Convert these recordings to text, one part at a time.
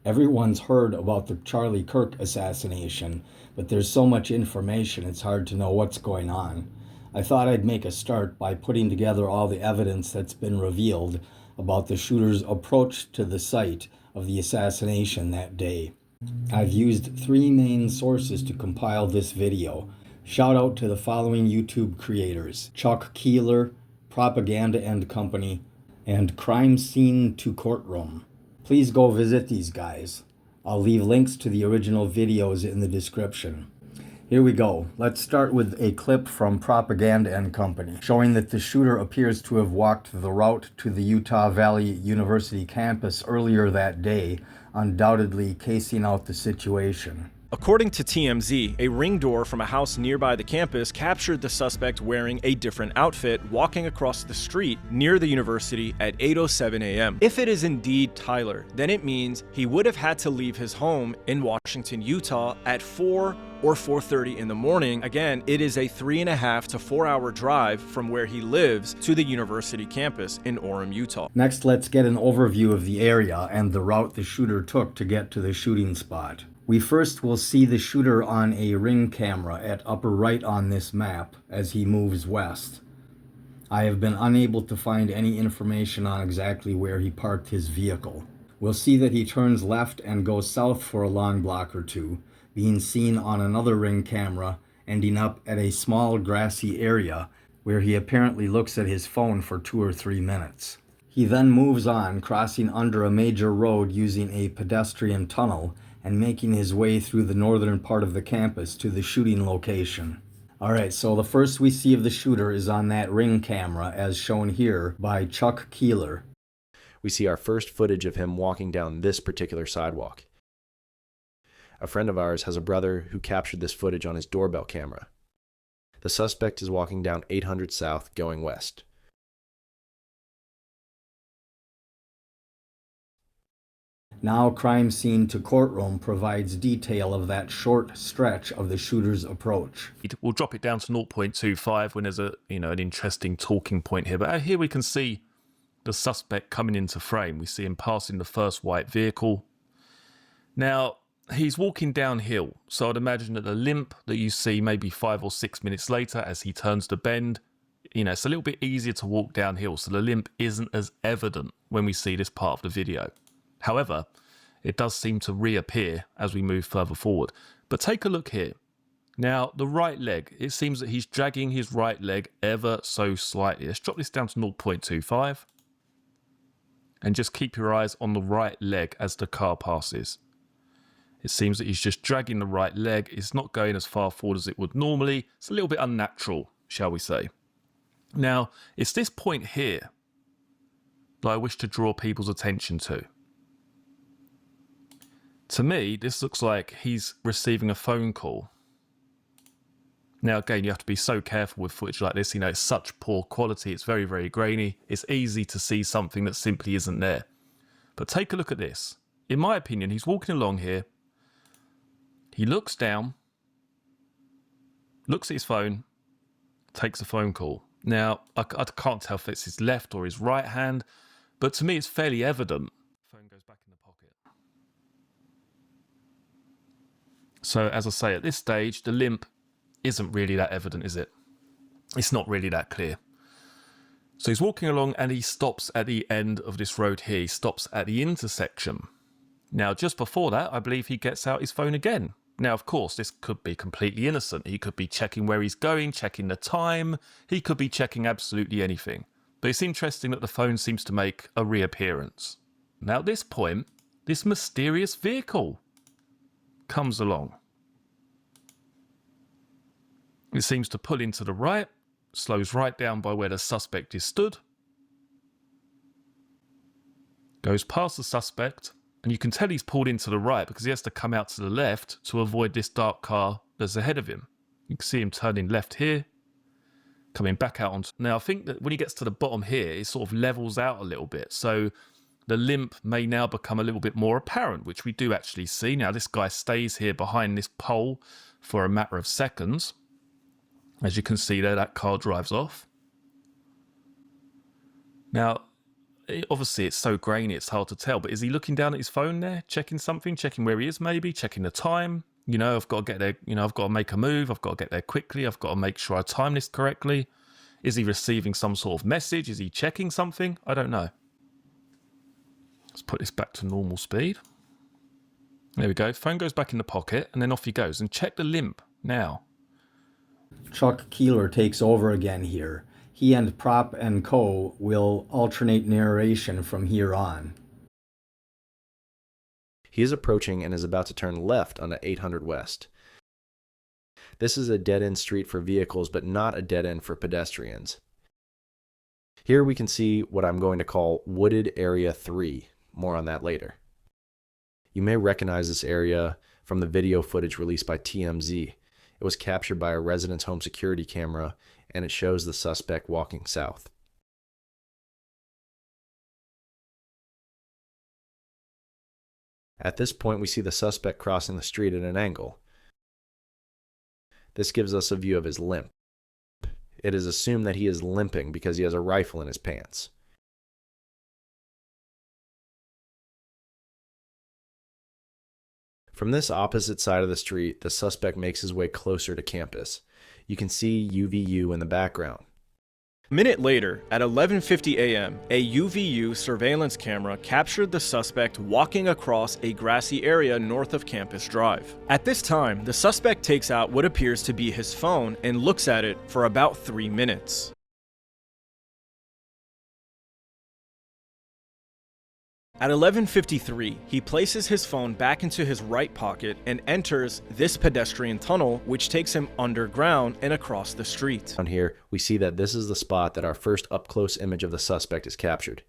Everyone's heard about the Charlie Kirk assassination, but there's so much information it's hard to know what's going on. I thought I'd make a start by putting together all the evidence that's been revealed about the shooter's approach to the site of the assassination that day. I've used three main sources to compile this video. Shout out to the following YouTube creators: Chuck Keeler, Propaganda and Company, and Crime Scene to Courtroom. Please go visit these guys. I'll leave links to the original videos in the description. Here we go. Let's start with a clip from Propaganda and Company, showing that the shooter appears to have walked the route to the Utah Valley University campus earlier that day, undoubtedly casing out the situation. According to TMZ, a ring door from a house nearby the campus captured the suspect wearing a different outfit walking across the street near the university at 8:07 a.m. If it is indeed Tyler, then it means he would have had to leave his home in Washington, Utah at 4 or 4:30 in the morning. Again, it is a 3.5 to 4 hour drive from where he lives to the university campus in Orem, Utah. Next, let's get an overview of the area and the route the shooter took to get to the shooting spot. We first will see the shooter on a ring camera at upper right on this map as he moves west. I have been unable to find any information on exactly where he parked his vehicle. We'll see that he turns left and goes south for a long block or two, being seen on another ring camera, ending up at a small grassy area where he apparently looks at his phone for 2 or 3 minutes. He then moves on, crossing under a major road using a pedestrian tunnel and making his way through the northern part of the campus to the shooting location. Alright, so the first we see of the shooter is on that ring camera as shown here by Chuck Keeler. We see our first footage of him walking down this particular sidewalk. A friend of ours has a brother who captured this footage on his doorbell camera. The suspect is walking down 800 South going west. Now Crime Scene to Courtroom provides detail of that short stretch of the shooter's approach. We'll drop it down to 0.25 when there's an interesting talking point here. But here we can see the suspect coming into frame. We see him passing the first white vehicle. Now, he's walking downhill, so I'd imagine that the limp that you see maybe 5 or 6 minutes later as he turns the bend, it's a little bit easier to walk downhill, so the limp isn't as evident when we see this part of the video. However, it does seem to reappear as we move further forward. But take a look here. Now, the right leg, it seems that he's dragging his right leg ever so slightly. Let's drop this down to 0.25. And just keep your eyes on the right leg as the car passes. It seems that he's just dragging the right leg. It's not going as far forward as it would normally. It's a little bit unnatural, shall we say. Now, it's this point here that I wish to draw people's attention to. To me, this looks like he's receiving a phone call. Now, again, you have to be so careful with footage like this. It's such poor quality. It's very, very grainy. It's easy to see something that simply isn't there. But take a look at this. In my opinion, he's walking along here. He looks down, looks at his phone, takes a phone call. Now, I can't tell if it's his left or his right hand, but to me, it's fairly evident. Phone goes back in the pocket. So, as I say, at this stage, the limp isn't really that evident, is it? It's not really that clear. So he's walking along and he stops at the end of this road here. He stops at the intersection. Now, just before that, I believe he gets out his phone again. Now, of course, this could be completely innocent. He could be checking where he's going, checking the time. He could be checking absolutely anything. But it's interesting that the phone seems to make a reappearance. Now, at this point, this mysterious vehicle comes along. It seems to pull into the right, slows right down by where the suspect is stood, goes past the suspect, and you can tell he's pulled into the right because he has to come out to the left to avoid this dark car that's ahead of him. You can see him turning left here, coming back out onto... Now, I think that when he gets to the bottom here, it sort of levels out a little bit, so the limp may now become a little bit more apparent, which we do actually see. Now, this guy stays here behind this pole for a matter of seconds. As you can see there, that car drives off. Now, obviously it's so grainy, it's hard to tell, but is he looking down at his phone there, checking something, checking where he is maybe, checking the time? I've got to get there, I've got to make a move, I've got to get there quickly, I've got to make sure I time this correctly. Is he receiving some sort of message? Is he checking something? I don't know. Let's put this back to normal speed. There we go. Phone goes back in the pocket, and then off he goes. And check the limp now. Chuck Keeler takes over again here. He and Prop and Co. will alternate narration from here on. He is approaching and is about to turn left onto 800 West. This is a dead-end street for vehicles, but not a dead end for pedestrians. Here we can see what I'm going to call Wooded Area 3. More on that later. You may recognize this area from the video footage released by TMZ. It was captured by a resident's home security camera, and it shows the suspect walking south. At this point, we see the suspect crossing the street at an angle. This gives us a view of his limp. It is assumed that he is limping because he has a rifle in his pants. From this opposite side of the street, the suspect makes his way closer to campus. You can see UVU in the background. A minute later, at 11:50 a.m., a UVU surveillance camera captured the suspect walking across a grassy area north of Campus Drive. At this time, the suspect takes out what appears to be his phone and looks at it for about 3 minutes. At 11:53, he places his phone back into his right pocket and enters this pedestrian tunnel, which takes him underground and across the street. Down here, we see that this is the spot that our first up-close image of the suspect is captured.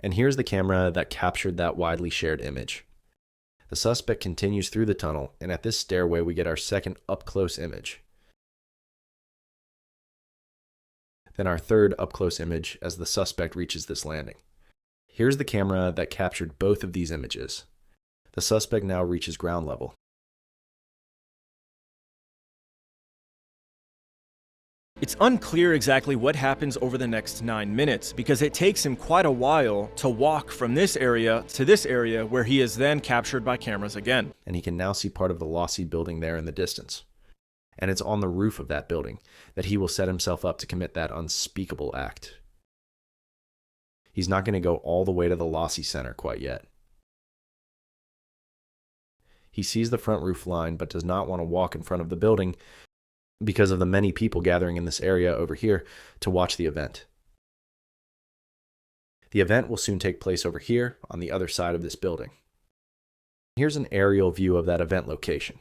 And here's the camera that captured that widely shared image. The suspect continues through the tunnel, and at this stairway we get our second up-close image. Then our third up-close image as the suspect reaches this landing. Here's the camera that captured both of these images. The suspect now reaches ground level. It's unclear exactly what happens over the next 9 minutes because it takes him quite a while to walk from this area to this area where he is then captured by cameras again. And he can now see part of the lossy building there in the distance. And it's on the roof of that building that he will set himself up to commit that unspeakable act. He's not going to go all the way to the Lossy Center quite yet. He sees the front roof line but does not want to walk in front of the building because of the many people gathering in this area over here to watch the event. The event will soon take place over here on the other side of this building. Here's an aerial view of that event location.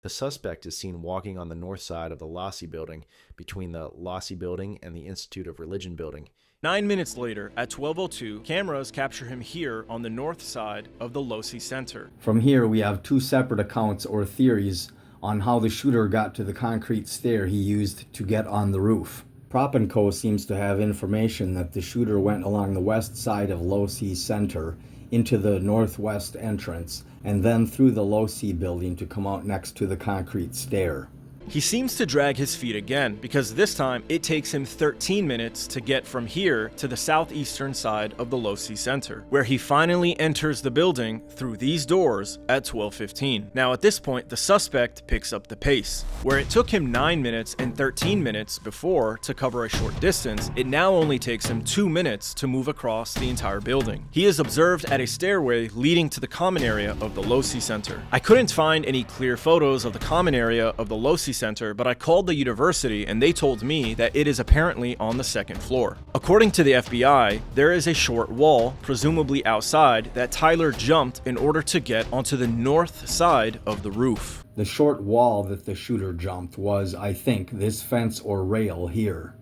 The suspect is seen walking on the north side of the Lossy building between the Lossy building and the Institute of Religion building. 9 minutes later, at 12:02, cameras capture him here on the north side of the Lossy Center. From here, we have two separate accounts or theories on how the shooter got to the concrete stair he used to get on the roof. Prop & Co. seems to have information that the shooter went along the west side of Lossy Center into the northwest entrance and then through the Lossy building to come out next to the concrete stair. He seems to drag his feet again because this time it takes him 13 minutes to get from here to the southeastern side of the Lossy Center, where he finally enters the building through these doors at 12:15. Now at this point, the suspect picks up the pace. Where it took him 9 minutes and 13 minutes before to cover a short distance, it now only takes him 2 minutes to move across the entire building. He is observed at a stairway leading to the common area of the Lossy Center. I couldn't find any clear photos of the common area of the Lossy Center, but I called the university and they told me that it is apparently on the second floor. According to the FBI, there is a short wall, presumably outside, that Tyler jumped in order to get onto the north side of the roof. The short wall that the shooter jumped was, I think, this fence or rail here.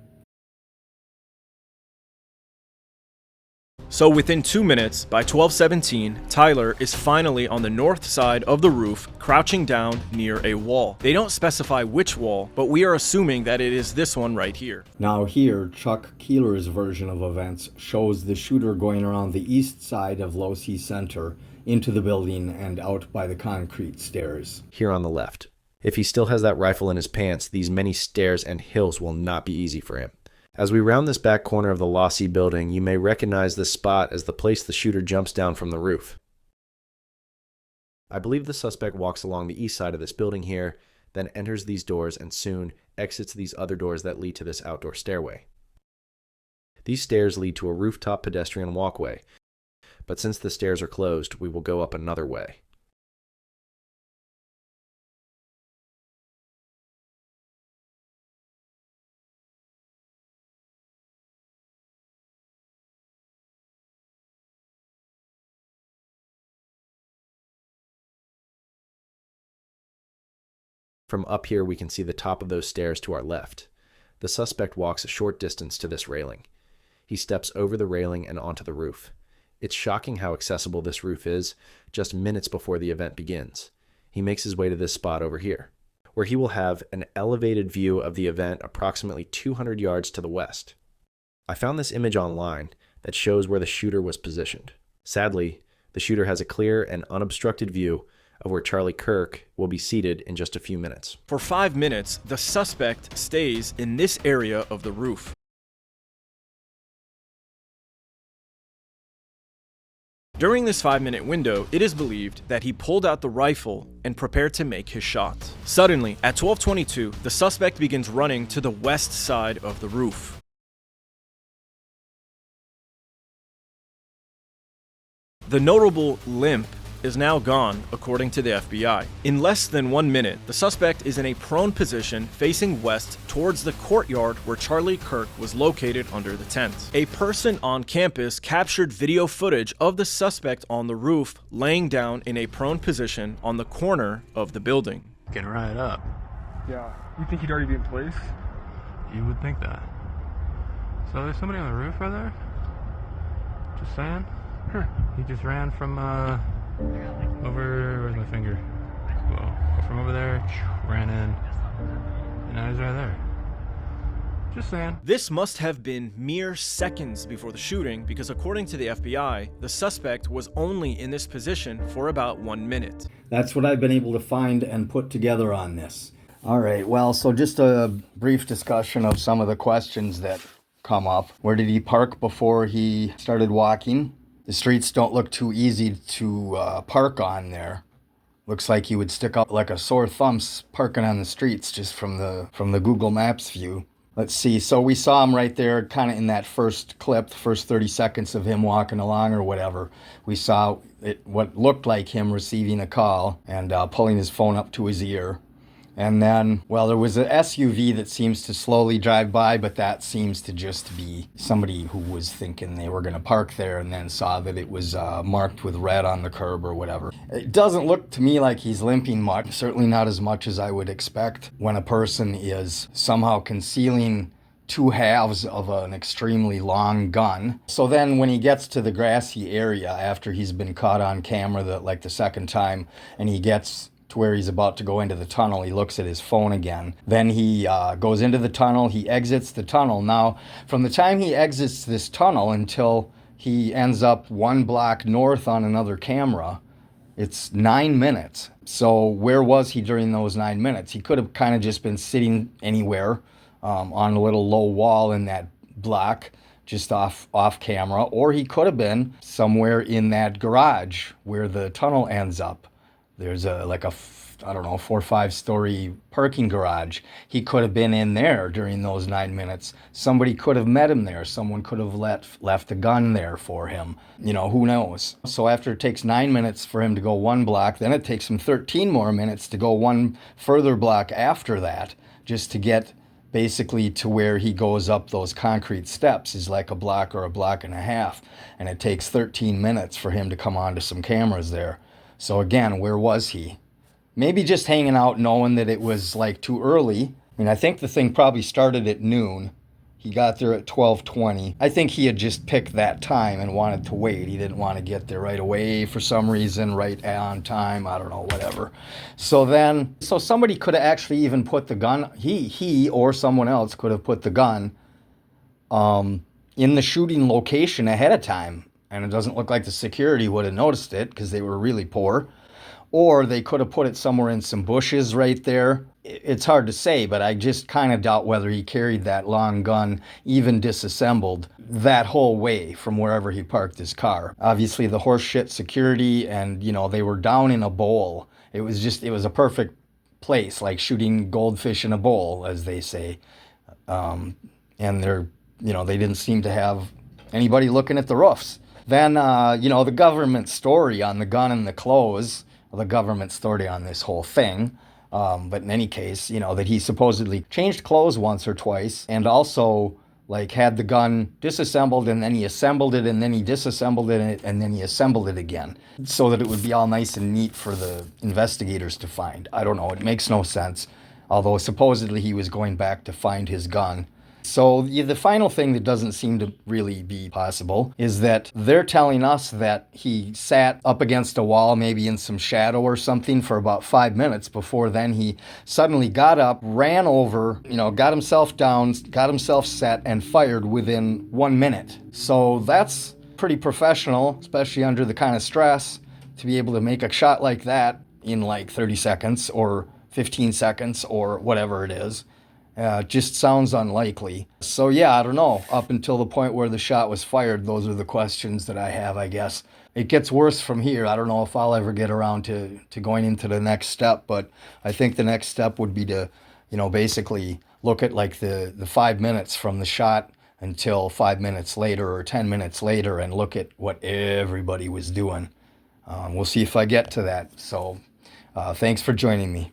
So within 2 minutes, by 12:17, Tyler is finally on the north side of the roof, crouching down near a wall. They don't specify which wall, but we are assuming that it is this one right here. Now here, Chuck Keeler's version of events shows the shooter going around the east side of Lossy Center into the building and out by the concrete stairs. Here on the left. If he still has that rifle in his pants, these many stairs and hills will not be easy for him. As we round this back corner of the Lossy building, you may recognize this spot as the place the shooter jumps down from the roof. I believe the suspect walks along the east side of this building here, then enters these doors and soon exits these other doors that lead to this outdoor stairway. These stairs lead to a rooftop pedestrian walkway, but since the stairs are closed, we will go up another way. From up here, we can see the top of those stairs to our left. The suspect walks a short distance to this railing. He steps over the railing and onto the roof. It's shocking how accessible this roof is, just minutes before the event begins. He makes his way to this spot over here, where he will have an elevated view of the event approximately 200 yards to the west. I found this image online that shows where the shooter was positioned. Sadly, the shooter has a clear and unobstructed view of where Charlie Kirk will be seated in just a few minutes. For 5 minutes, the suspect stays in this area of the roof. During this 5-minute window, it is believed that he pulled out the rifle and prepared to make his shot. Suddenly, at 12:22, the suspect begins running to the west side of the roof. The notable limp is now gone, according to the FBI. In less than 1 minute, the suspect is in a prone position facing west towards the courtyard where Charlie Kirk was located under the tent. A person on campus captured video footage of the suspect on the roof laying down in a prone position on the corner of the building. Get right up. Yeah. You think he'd already be in place? You would think that. So there's somebody on the roof right there? Just saying. He just ran from over, where's my finger? Well, from over there, ran in, and now he's right there. Just saying. This must have been mere seconds before the shooting because according to the FBI, the suspect was only in this position for about 1 minute. That's what I've been able to find and put together on this. All right, well, so just a brief discussion of some of the questions that come up. Where did he park before he started walking? The streets don't look too easy to park on there. Looks like he would stick up like a sore thumb parking on the streets just from the Google Maps view. Let's see. So we saw him right there kind of in that first clip, the first 30 seconds of him walking along or whatever. We saw what looked like him receiving a call and pulling his phone up to his ear. And then, well, there was an SUV that seems to slowly drive by, but that seems to just be somebody who was thinking they were going to park there and then saw that it was marked with red on the curb or whatever. It doesn't look to me like he's limping much, certainly not as much as I would expect when a person is somehow concealing two halves of an extremely long gun. So then when he gets to the grassy area after he's been caught on camera the second time and he gets to where he's about to go into the tunnel, he looks at his phone again. Then he goes into the tunnel, he exits the tunnel. Now, from the time he exits this tunnel until he ends up 1 block north on another camera, it's 9 minutes. So where was he during those 9 minutes? He could have kind of just been sitting anywhere on a little low wall in that block, just off camera, or he could have been somewhere in that garage where the tunnel ends up. There's a 4 or 5 story parking garage. He could have been in there during those 9 minutes. Somebody could have met him there. Someone could have left a gun there for him. Who knows? So after it takes 9 minutes for him to go 1 block, then it takes him 13 more minutes to go 1 further block after that, just to get basically to where he goes up those concrete steps is like a block or a block and a half. And it takes 13 minutes for him to come onto some cameras there. So again, where was he? Maybe just hanging out knowing that it was too early. I think the thing probably started at noon. He got there at 12:20. I think he had just picked that time and wanted to wait. He didn't want to get there right away for some reason, right on time, I don't know, whatever. So somebody could have actually even put the gun, he or someone else could have put the gun in the shooting location ahead of time. and it doesn't look like the security would have noticed it because they were really poor. Or they could have put it somewhere in some bushes right there. It's hard to say, but I just kind of doubt whether he carried that long gun, even disassembled, that whole way from wherever he parked his car. Obviously, the horseshit security, and, you know, they were down in a bowl. It was a perfect place, like shooting goldfish in a bowl, as they say. And they didn't seem to have anybody looking at the roofs. Then, the government story on the gun and the clothes, the government story on this whole thing. But in any case, that he supposedly changed clothes once or twice and also like had the gun disassembled and then he assembled it and then he disassembled it and then he assembled it again so that it would be all nice and neat for the investigators to find. I don't know. It makes no sense. Although supposedly he was going back to find his gun. So the final thing that doesn't seem to really be possible is that they're telling us that he sat up against a wall, maybe in some shadow or something, for about 5 minutes before then he suddenly got up, ran over, got himself down, got himself set, and fired within 1 minute. So that's pretty professional, especially under the kind of stress, to be able to make a shot like that in like 30 seconds or 15 seconds or whatever it is. Just sounds unlikely. So yeah, I don't know. Up until the point where the shot was fired, those are the questions that I have, I guess. It gets worse from here. I don't know if I'll ever get around to going into the next step, but I think the next step would be to, basically look at like the 5 minutes from the shot until 5 minutes later or 10 minutes later and look at what everybody was doing. We'll see if I get to that. So thanks for joining me.